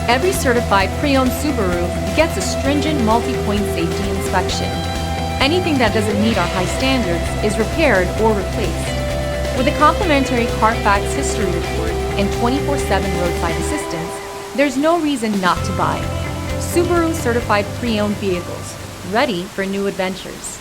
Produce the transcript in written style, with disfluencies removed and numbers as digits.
Every certified pre-owned Subaru gets a stringent multi-point safety inspection. Anything that doesn't meet our high standards is repaired or replaced. With a complimentary Carfax history report and 24/7 roadside assistance, there's no reason not to buy. Subaru certified pre-owned vehicles, ready for new adventures.